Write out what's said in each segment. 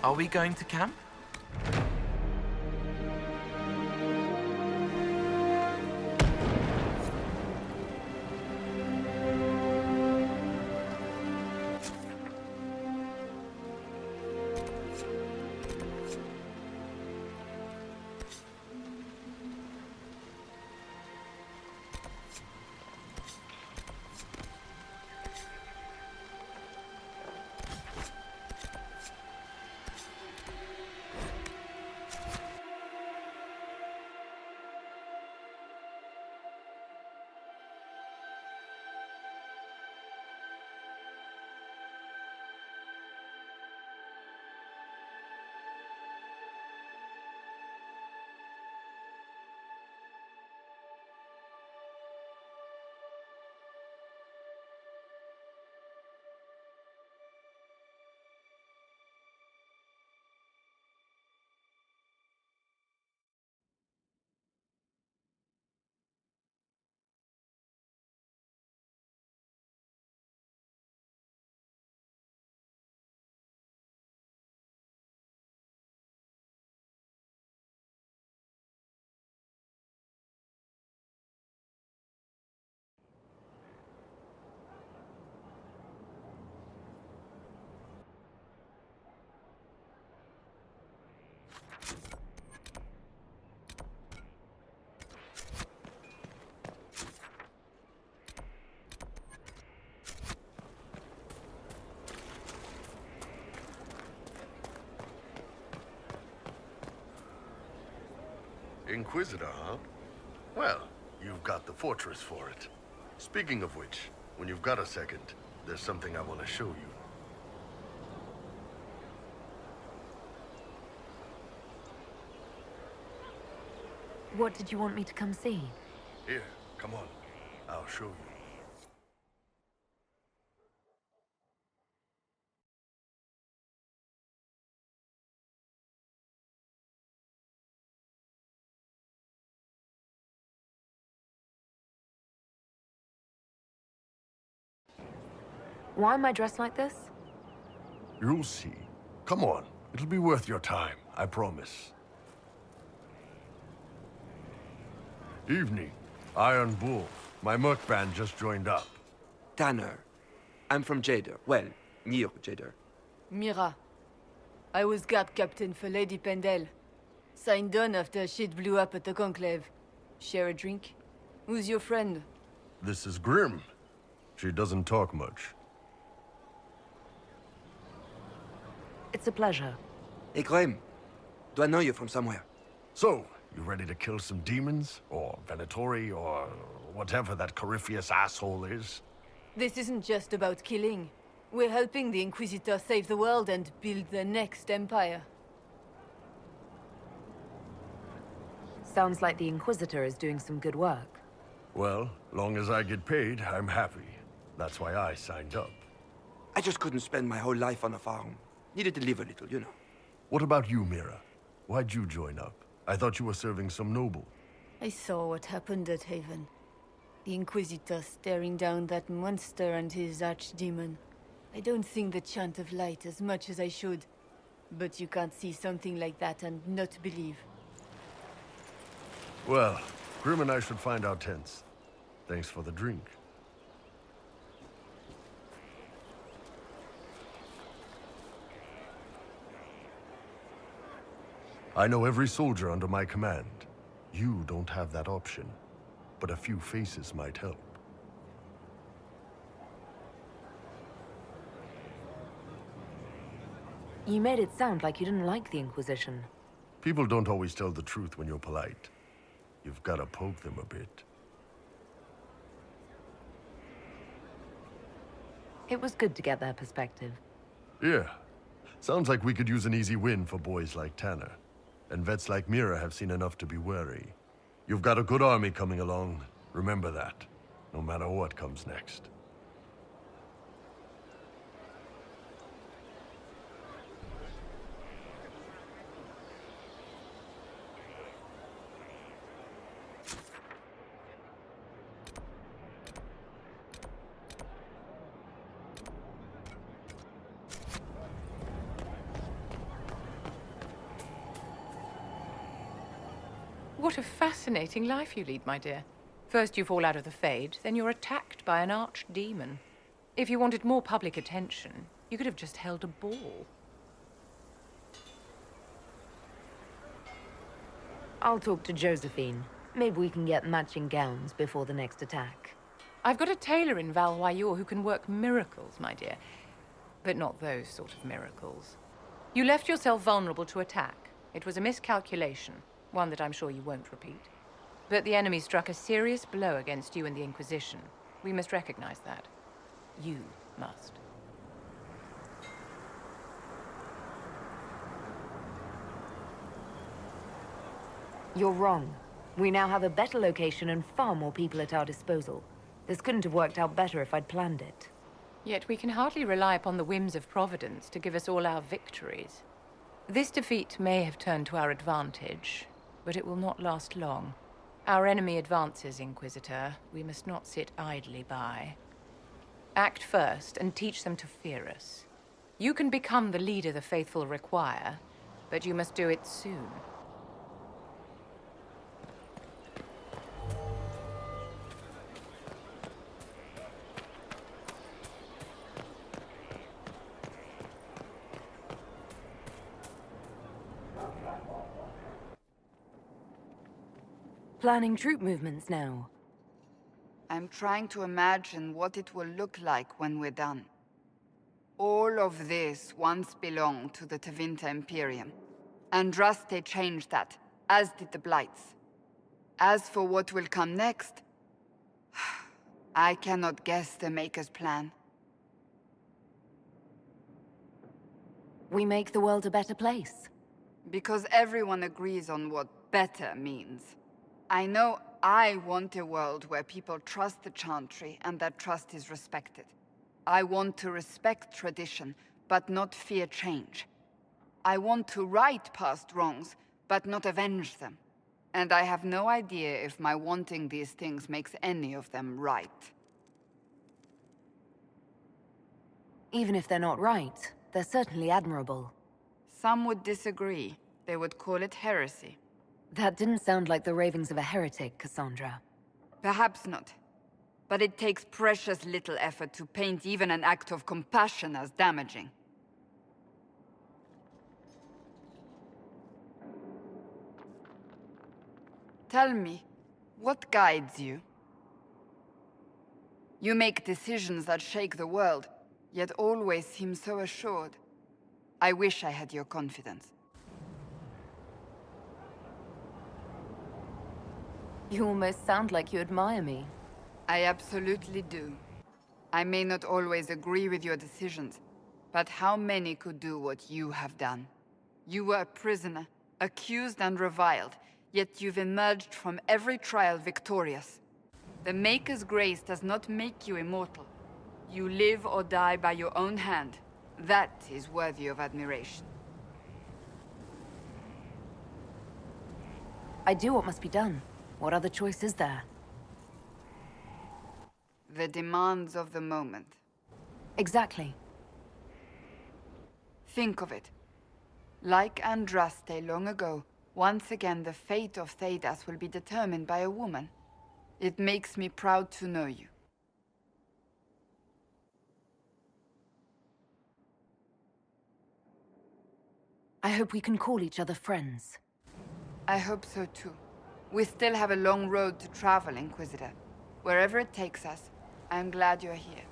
Are we going to camp? Inquisitor, huh? Well, you've got the fortress for it. Speaking of which, when you've got a second, there's something I want to show you. What did you want me to come see? Here, come on. I'll show you. Why am I dressed like this? You'll see. Come on. It'll be worth your time, I promise. Evening. Iron Bull. My merc band just joined up. Tanner. I'm from Jader. Well, near Jader. Mira. I was guard captain for Lady Pendel. Signed on after shit blew up at the Conclave. Share a drink? Who's your friend? This is Grim. She doesn't talk much. It's a pleasure. Hey, Graham. Do I know you from somewhere? So, you ready to kill some demons? Or Venatori? Or whatever that Corypheus asshole is? This isn't just about killing. We're helping the Inquisitor save the world and build the next empire. Sounds like the Inquisitor is doing some good work. Well, long as I get paid, I'm happy. That's why I signed up. I just couldn't spend my whole life on a farm. Needed to live a little, you know. What about you, Mira? Why'd you join up? I thought you were serving some noble. I saw what happened at Haven. The Inquisitor staring down that monster and his archdemon. I don't sing the chant of light as much as I should. But you can't see something like that and not believe. Well, Grim and I should find our tents. Thanks for the drink. I know every soldier under my command. You don't have that option, but a few faces might help. You made it sound like you didn't like the Inquisition. People don't always tell the truth when you're polite. You've got to poke them a bit. It was good to get their perspective. Yeah. Sounds like we could use an easy win for boys like Tanner. And vets like Mira have seen enough to be wary. You've got a good army coming along. Remember that, no matter what comes next. What a fascinating life you lead, my dear. First you fall out of the Fade, then you're attacked by an archdemon. If you wanted more public attention, you could have just held a ball. I'll talk to Josephine. Maybe we can get matching gowns before the next attack. I've got a tailor in Valroyur who can work miracles, my dear. But not those sort of miracles. You left yourself vulnerable to attack. It was a miscalculation, one that I'm sure you won't repeat. But the enemy struck a serious blow against you and the Inquisition. We must recognize that. You must. You're wrong. We now have a better location and far more people at our disposal. This couldn't have worked out better if I'd planned it. Yet we can hardly rely upon the whims of Providence to give us all our victories. This defeat may have turned to our advantage, but it will not last long. Our enemy advances, Inquisitor. We must not sit idly by. Act first and teach them to fear us. You can become the leader the faithful require, but you must do it soon. Planning troop movements now. I'm trying to imagine what it will look like when we're done. All of this once belonged to the Tevinter Imperium. Andraste changed that, as did the Blights. As for what will come next, I cannot guess the Maker's plan. We make the world a better place. Because everyone agrees on what better means. I know I want a world where people trust the Chantry and that trust is respected. I want to respect tradition, but not fear change. I want to right past wrongs, but not avenge them. And I have no idea if my wanting these things makes any of them right. Even if they're not right, they're certainly admirable. Some would disagree. They would call it heresy. That didn't sound like the ravings of a heretic, Cassandra. Perhaps not. But it takes precious little effort to paint even an act of compassion as damaging. Tell me, what guides you? You make decisions that shake the world, yet always seem so assured. I wish I had your confidence. You almost sound like you admire me. I absolutely do. I may not always agree with your decisions, but how many could do what you have done? You were a prisoner, accused and reviled, yet you've emerged from every trial victorious. The Maker's grace does not make you immortal. You live or die by your own hand. That is worthy of admiration. I do what must be done. What other choice is there? The demands of the moment. Exactly. Think of it. Like Andraste long ago, once again the fate of Thedas will be determined by a woman. It makes me proud to know you. I hope we can call each other friends. I hope so too. We still have a long road to travel, Inquisitor. Wherever it takes us, I'm glad you're here.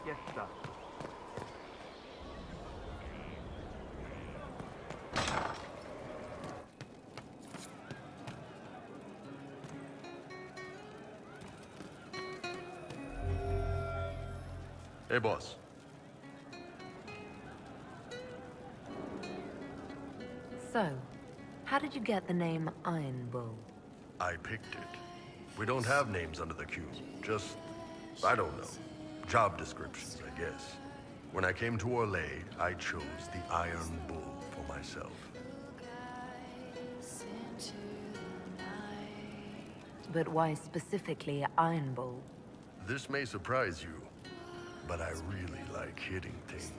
Yes, sir. Hey, boss. So, how did you get the name Iron Bull? I picked it. We don't have names under the cube. Just, I don't know. Job descriptions, I guess. When I came to Orlais, I chose the Iron Bull for myself. But why specifically Iron Bull? This may surprise you, but I really like hitting things.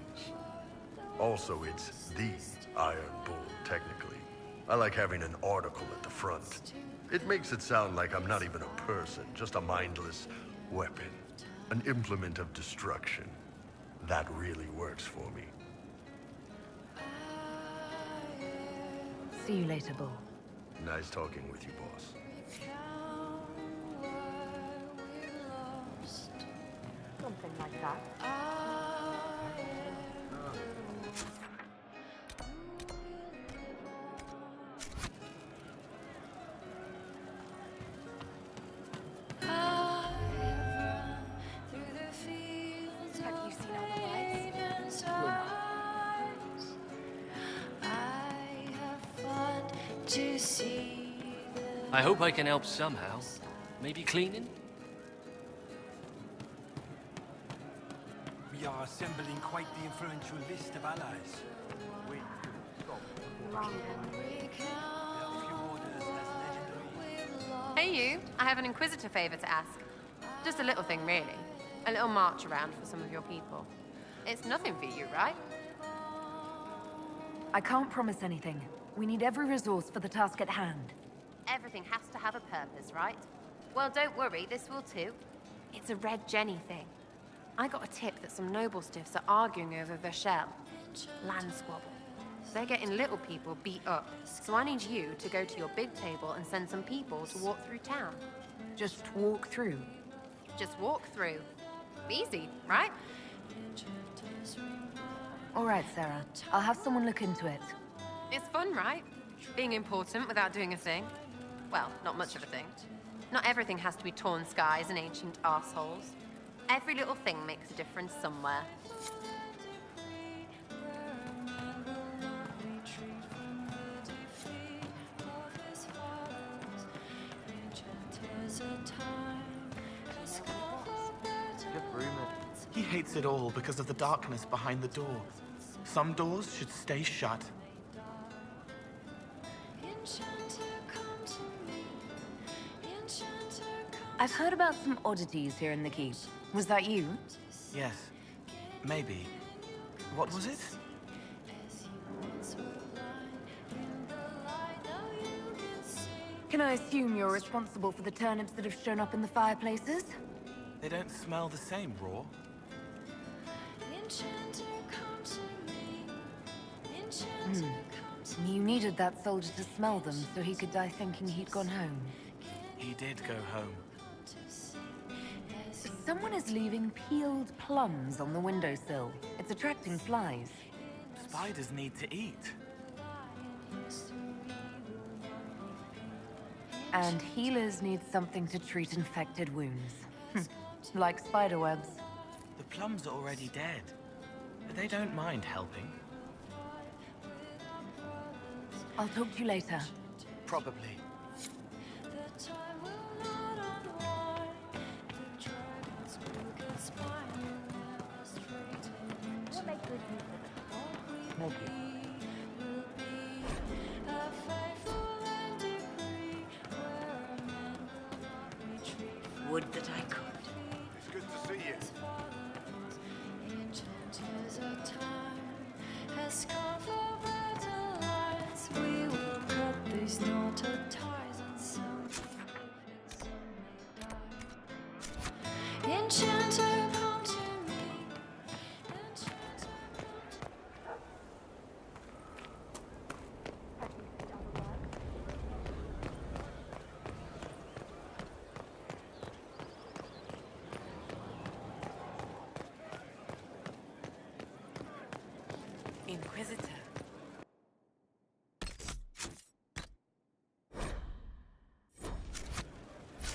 Also, it's the Iron Bull, technically. I like having an article at the front. It makes it sound like I'm not even a person, just a mindless weapon. An implement of destruction. That really works for me. See you later, Bull. Nice talking with you, boss. Something like that. Have you seen all the lights? I hope I can help somehow. Maybe cleaning? We are assembling quite the influential list of allies. Wait, stop. There are few orders as legendary. Hey you, I have an Inquisitor favor to ask. Just a little thing, really. A little march around for some of your people. It's nothing for you, right? I can't promise anything. We need every resource for the task at hand. Everything has to have a purpose, right? Well, don't worry, this will too. It's a Red Jenny thing. I got a tip that some noble stiffs are arguing over Vershel. Land squabble. They're getting little people beat up. So I need you to go to your big table and send some people to walk through town. Just walk through. Just walk through. Easy, right? All right, Sarah. I'll have someone look into it. It's fun, right? Being important without doing a thing. Well, not much of a thing. Not everything has to be torn skies and ancient assholes. Every little thing makes a difference somewhere. He hates it all because of the darkness behind the door. Some doors should stay shut. I've heard about some oddities here in the keep. Was that you? Yes. Maybe. What was it? Can I assume you're responsible for the turnips that have shown up in the fireplaces? They don't smell the same, raw. You needed that soldier to smell them so he could die thinking he'd gone home. He did go home. Someone is leaving peeled plums on the windowsill. It's attracting flies. Spiders need to eat. And healers need something to treat infected wounds. Like spiderwebs. The plums are already dead. But they don't mind helping. I'll talk to you later. Probably. Thank you. Would that I could. It's good to see you. Enchant